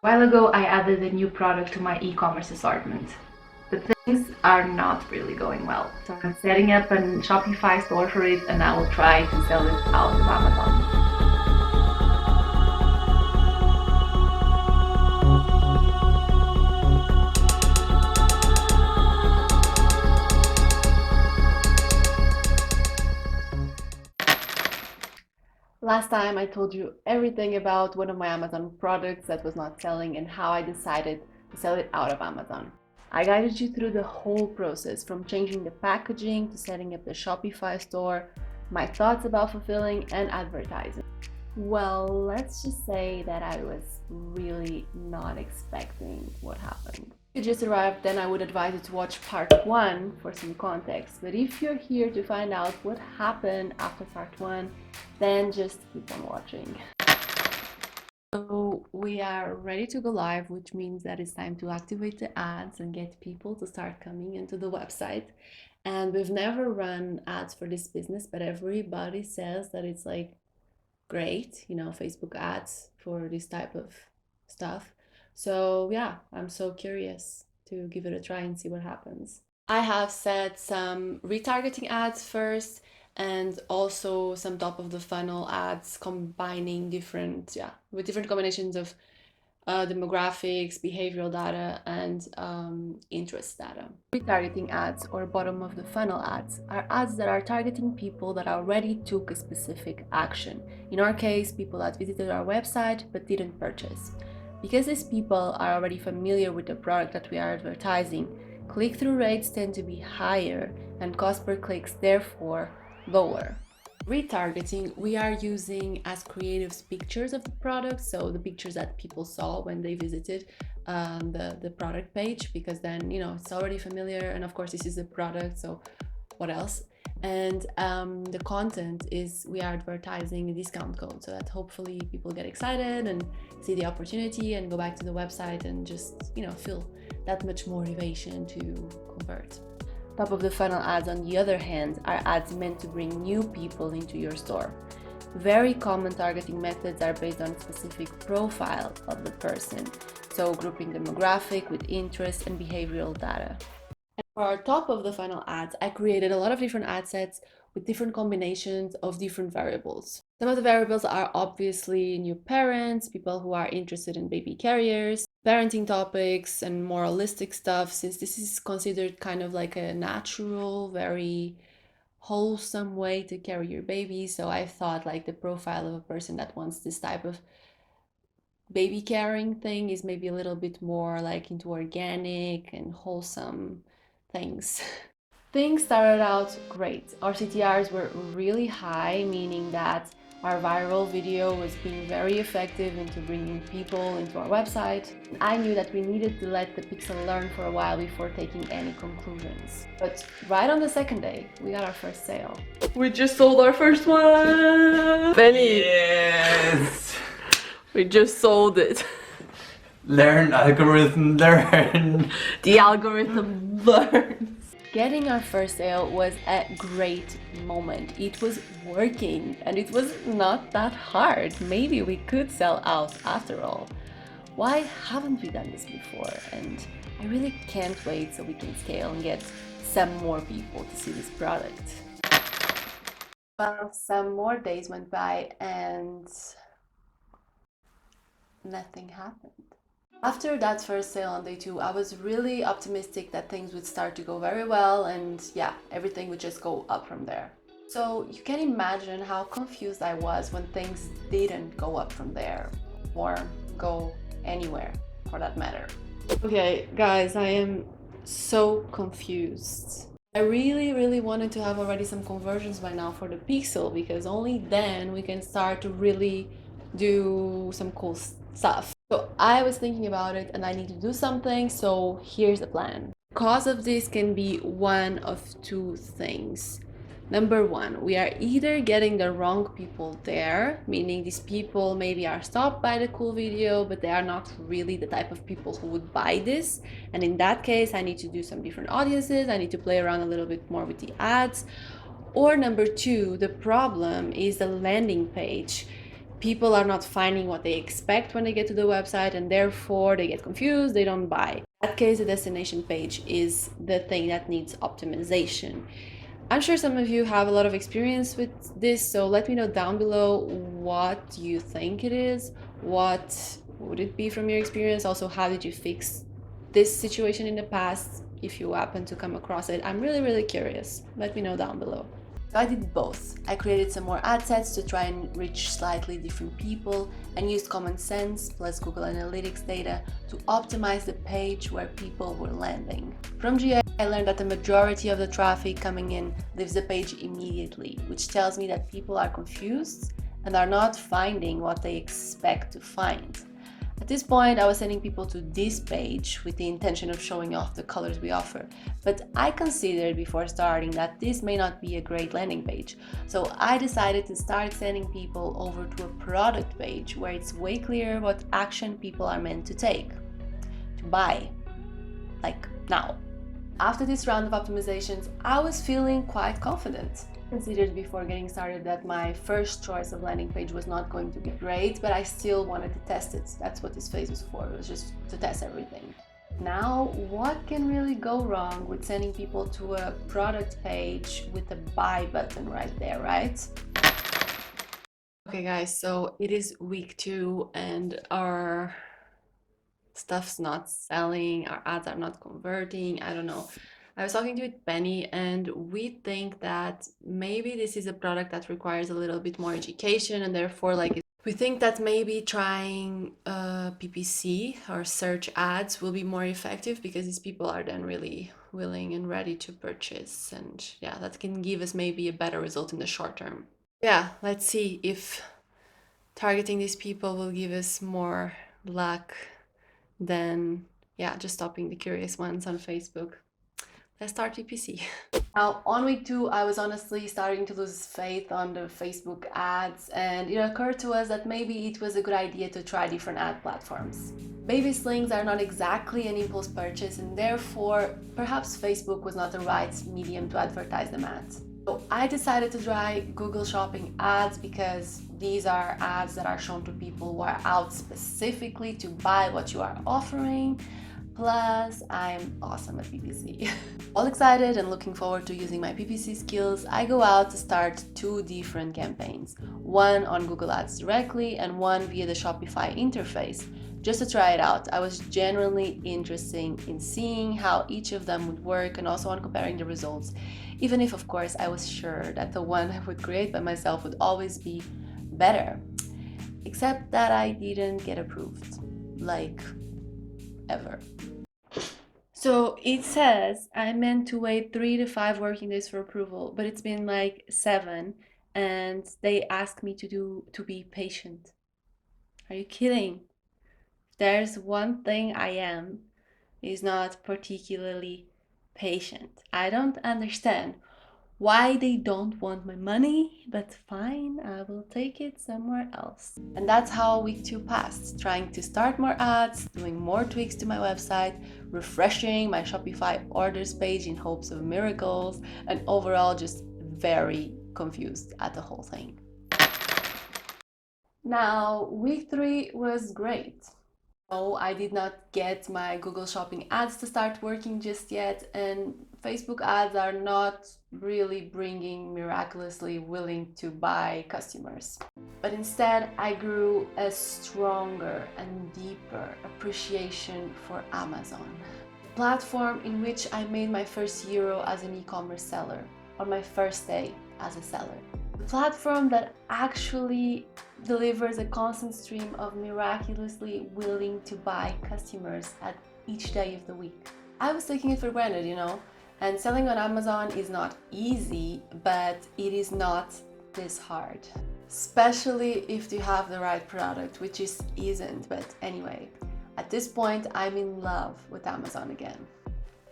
A while ago, I added a new product to my e-commerce assortment, but things are not really going well. So I'm setting up a Shopify store for it, and I will try to sell it out of Amazon. Last time I told you everything about one of my Amazon products that was not selling and how I decided to sell it out of Amazon. I guided you through the whole process, from changing the packaging to setting up the Shopify store, my thoughts about fulfilling and advertising. Well, let's just say that I was really not expecting what happened. If you just arrived, then I would advise you to watch part 1 for some context. But if you're here to find out what happened after part 1, then just keep on watching. So we are ready to go live, which means that it's time to activate the ads and get people to start coming into the website. And we've never run ads for this business, but everybody says that it's like great, Facebook ads for this type of stuff. So yeah, I'm so curious to give it a try and see what happens. I have set some retargeting ads first and also some top of the funnel ads combining different combinations of demographics, behavioral data, and interest data. Retargeting ads, or bottom of the funnel ads, are ads that are targeting people that already took a specific action. In our case, people that visited our website but didn't purchase. Because these people are already familiar with the product that we are advertising, click-through rates tend to be higher and cost per clicks therefore lower. Retargeting, we are using as creatives pictures of the product, so the pictures that people saw when they visited the product page, because then it's already familiar, and of course this is a product, so what else? And the content is, we are advertising a discount code so that hopefully people get excited and see the opportunity and go back to the website and just feel that much motivation to convert. Top of the funnel ads, on the other hand, are ads meant to bring new people into your store. Very common targeting methods are based on a specific profile of the person, so grouping demographic with interest and behavioral data. And for our top of the funnel ads, I created a lot of different ad sets with different combinations of different variables. Some of the variables are obviously new parents, people who are interested in baby carriers, parenting topics, and more holistic stuff, since this is considered kind of like a natural, very wholesome way to carry your baby. So I thought like the profile of a person that wants this type of baby carrying thing is maybe a little bit more like into organic and wholesome things. Things started out great. Our CTRs were really high, meaning that our viral video was being very effective into bringing people into our website. I knew that we needed to let the pixel learn for a while before taking any conclusions. But right on the second day, we got our first sale. We just sold our first one! Benny! Yes! We just sold it. Learn, algorithm, learn! The algorithm learns. Getting our first sale was a great moment. It was working and it was not that hard. Maybe we could sell out after all. Why haven't we done this before? And I really can't wait so we can scale and get some more people to see this product. Well, some more days went by and nothing happened. After that first sale on day 2, I was really optimistic that things would start to go very well and everything would just go up from there. So you can imagine how confused I was when things didn't go up from there, or go anywhere for that matter. Okay, guys, I am so confused. I really wanted to have already some conversions by now for the pixel, because only then we can start to really do some cool stuff. So I was thinking about it and I need to do something, so here's the plan. The cause of this can be one of two things. Number one, we are either getting the wrong people there, meaning these people maybe are stopped by the cool video, but they are not really the type of people who would buy this. And in that case, I need to do some different audiences. I need to play around a little bit more with the ads. Or number two, the problem is the landing page. people are not finding what they expect when they get to the website, and therefore they get confused, they don't buy. In that case, the destination page is the thing that needs optimization. I'm sure some of you have a lot of experience with this, so let me know down below what you think it is. What would it be from your experience? Also, how did you fix this situation in the past if you happen to come across it? I'm really curious. Let me know down below. So I did both. I created some more ad sets to try and reach slightly different people and used common sense plus Google Analytics data to optimize the page where people were landing. From GA, I learned that the majority of the traffic coming in leaves the page immediately, which tells me that people are confused and are not finding what they expect to find. At this point, I was sending people to this page with the intention of showing off the colors we offer, but I considered before starting that this may not be a great landing page. So I decided to start sending people over to a product page where it's way clearer what action people are meant to take, to buy, like now. After this round of optimizations, I was feeling quite confident. I considered before getting started that my first choice of landing page was not going to be great, but I still wanted to test it. That's what this phase was for, it was just to test everything. Now, what can really go wrong with sending people to a product page with a buy button right there, right? Okay guys, so it is week 2 and our stuff's not selling, our ads are not converting, I don't know. I was talking to Penny and we think that maybe this is a product that requires a little bit more education, and therefore we think that maybe trying PPC or search ads will be more effective because these people are then really willing and ready to purchase, and yeah, that can give us maybe a better result in the short term. Yeah, let's see if targeting these people will give us more luck than, yeah, just stopping the curious ones on Facebook. Let's start PPC. Now, on week 2, I was honestly starting to lose faith on the Facebook ads, and it occurred to us that maybe it was a good idea to try different ad platforms. Baby slings are not exactly an impulse purchase, and therefore, perhaps Facebook was not the right medium to advertise them at. So I decided to try Google Shopping ads because these are ads that are shown to people who are out specifically to buy what you are offering. Plus, I'm awesome at PPC. All excited and looking forward to using my PPC skills, I go out to start 2 different campaigns. One on Google Ads directly and one via the Shopify interface. Just to try it out, I was genuinely interested in seeing how each of them would work and also on comparing the results, even if of course I was sure that the one I would create by myself would always be better. Except that I didn't get approved, like ever. So it says I meant to wait 3 to 5 working days for approval, but it's been like 7, and they asked me to be patient. Are you kidding? There's one thing I am, is not particularly patient. I don't understand why they don't want my money, but fine, I will take it somewhere else. And that's how week 2 passed, trying to start more ads, doing more tweaks to my website, refreshing my Shopify orders page in hopes of miracles, and overall just very confused at the whole thing. Now, week 3 was great. No, I did not get my Google Shopping ads to start working just yet, and Facebook ads are not really bringing miraculously willing to buy customers. But instead, I grew a stronger and deeper appreciation for Amazon, a platform in which I made my first euro as an e-commerce seller on my first day as a seller. A platform that actually delivers a constant stream of miraculously willing to buy customers at each day of the week. I was taking it for granted, and selling on Amazon is not easy, but it is not this hard. Especially if you have the right product, which isn't, but anyway. At this point, I'm in love with Amazon again.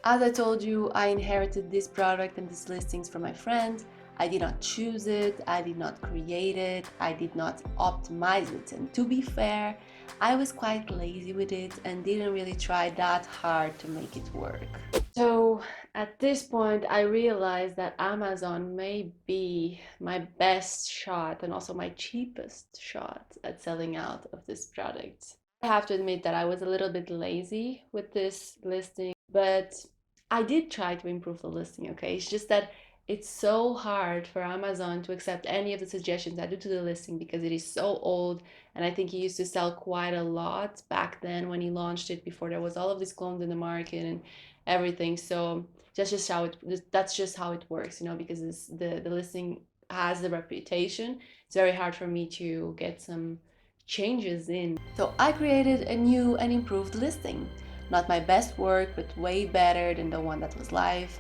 As I told you, I inherited this product and these listings from my friend. I did not choose it, I did not create it, I did not optimize it. And to be fair, I was quite lazy with it and didn't really try that hard to make it work. So at this point, I realized that Amazon may be my best shot and also my cheapest shot at selling out of this product. I have to admit that I was a little bit lazy with this listing, but I did try to improve the listing, okay? It's just that it's so hard for Amazon to accept any of the suggestions I do to the listing because it is so old, and I think he used to sell quite a lot back then when he launched it, before there was all of these clones in the market and everything. So that's just how it works, because the listing has the reputation. It's very hard for me to get some changes in. So I created a new and improved listing. Not my best work, but way better than the one that was live.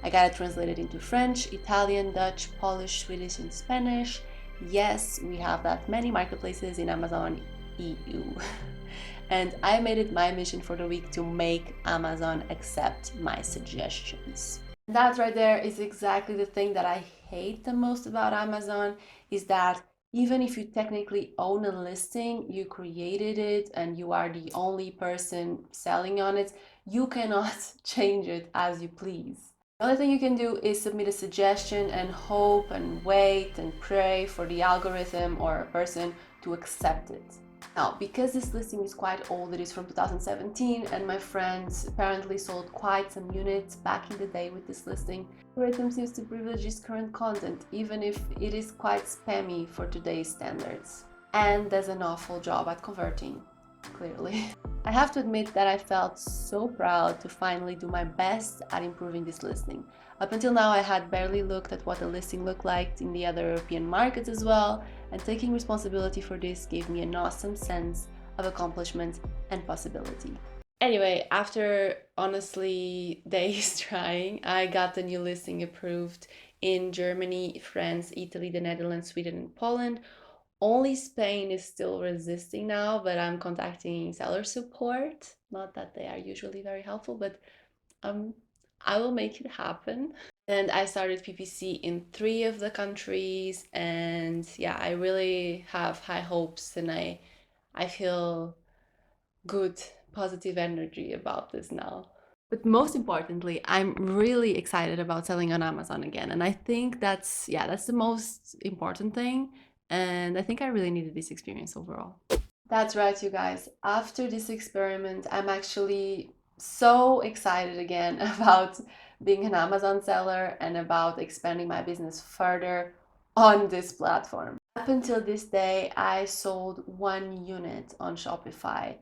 I got it translated into French, Italian, Dutch, Polish, Swedish, and Spanish. Yes, we have that many marketplaces in Amazon EU. And I made it my mission for the week to make Amazon accept my suggestions. That right there is exactly the thing that I hate the most about Amazon, is that even if you technically own a listing, you created it and you are the only person selling on it, you cannot change it as you please. The only thing you can do is submit a suggestion and hope and wait and pray for the algorithm or a person to accept it. Now, because this listing is quite old, it is from 2017, and my friends apparently sold quite some units back in the day with this listing, the algorithm seems to privilege this current content, even if it is quite spammy for today's standards. And does an awful job at converting, clearly. I have to admit that I felt so proud to finally do my best at improving this listing. Up until now, I had barely looked at what the listing looked like in the other European markets as well, and taking responsibility for this gave me an awesome sense of accomplishment and possibility. Anyway, after honestly days trying, I got the new listing approved in Germany, France, Italy, the Netherlands, Sweden, and Poland. Only Spain is still resisting now, but I'm contacting seller support. Not that they are usually very helpful, but I will make it happen. And I started PPC in 3 of the countries, and yeah, I really have high hopes, and I feel good, positive energy about this now. But most importantly, I'm really excited about selling on Amazon again, and I think that's the most important thing, and I think I really needed this experience overall. That's right, you guys. After this experiment, I'm actually so excited again about being an Amazon seller and about expanding my business further on this platform. Up until this day, I sold 1 unit on Shopify.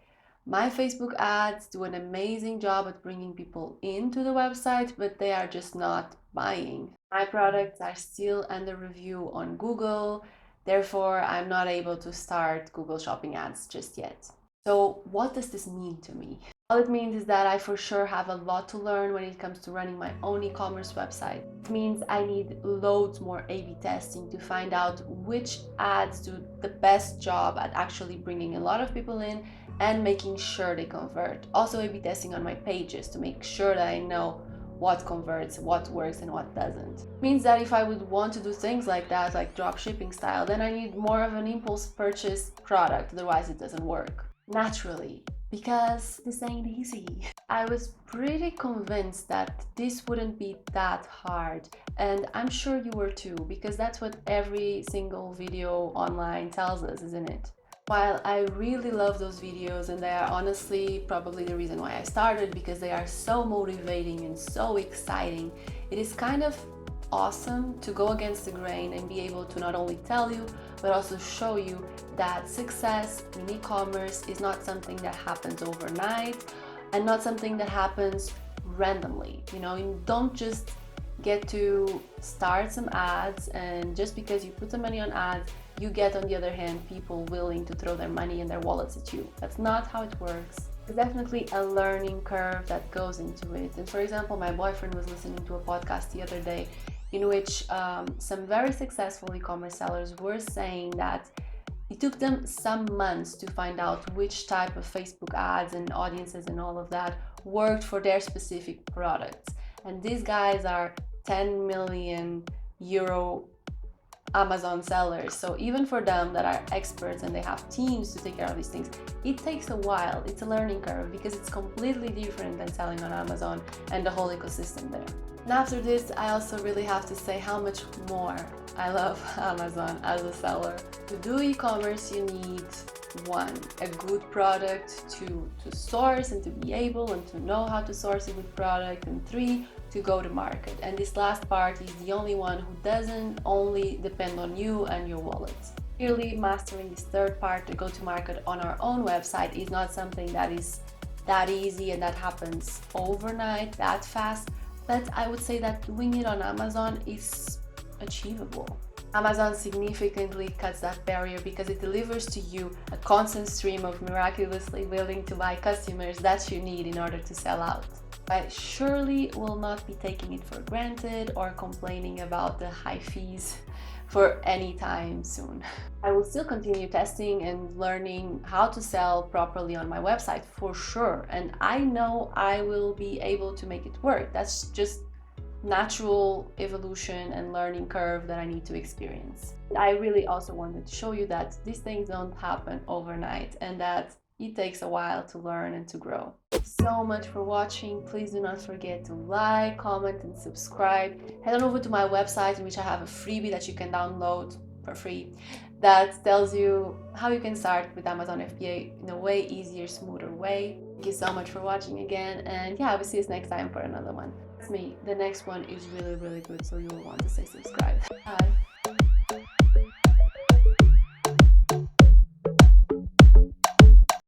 My Facebook ads do an amazing job at bringing people into the website, but they are just not buying. My products are still under review on Google. Therefore, I'm not able to start Google Shopping ads just yet. So what does this mean to me? All it means is that I for sure have a lot to learn when it comes to running my own e-commerce website. It means I need loads more A/B testing to find out which ads do the best job at actually bringing a lot of people in and making sure they convert. Also A/B testing on my pages to make sure that I know what converts, what works, and what doesn't. It means that if I would want to do things like that, like drop shipping style, then I need more of an impulse purchase product, otherwise it doesn't work. Naturally, because this ain't easy. I was pretty convinced that this wouldn't be that hard, and I'm sure you were too, because that's what every single video online tells us, isn't it? While I really love those videos, and they are honestly probably the reason why I started, because they are so motivating and so exciting, it is kind of awesome to go against the grain and be able to not only tell you, but also show you that success in e-commerce is not something that happens overnight and not something that happens randomly. You don't just get to start some ads, and just because you put some money on ads, you get, on the other hand, people willing to throw their money and their wallets at you. That's not how it works. There's definitely a learning curve that goes into it. And for example, my boyfriend was listening to a podcast the other day in which some very successful e-commerce sellers were saying that it took them some months to find out which type of Facebook ads and audiences and all of that worked for their specific products. And these guys are 10 million euro Amazon sellers. So even for them that are experts and they have teams to take care of these things, it takes a while. It's a learning curve because it's completely different than selling on Amazon and the whole ecosystem there. And after this, I also really have to say how much more I love Amazon as a seller. To do e-commerce, you need one, a good product to source and to be able and to know how to source a good product, and three, to go to market. And this last part is the only one who doesn't only depend on you and your wallet. Clearly, mastering this third part, to go to market on our own website, is not something that is that easy and that happens overnight, that fast, but I would say that doing it on Amazon is achievable. Amazon significantly cuts that barrier because it delivers to you a constant stream of miraculously willing to buy customers that you need in order to sell out. I surely will not be taking it for granted or complaining about the high fees for any time soon. I will still continue testing and learning how to sell properly on my website for sure, and I know I will be able to make it work. That's just natural evolution and learning curve that I need to experience. I really also wanted to show you that these things don't happen overnight and that it takes a while to learn and to grow. So much for watching. Please do not forget to like, comment, and subscribe. Head on over to my website, in which I have a freebie that you can download for free that tells you how you can start with Amazon FBA in a way easier, smoother way. Thank you so much for watching again, and yeah, I will see you next time for another one. Trust me, the next one is really, really good, so you will want to stay subscribed. Bye.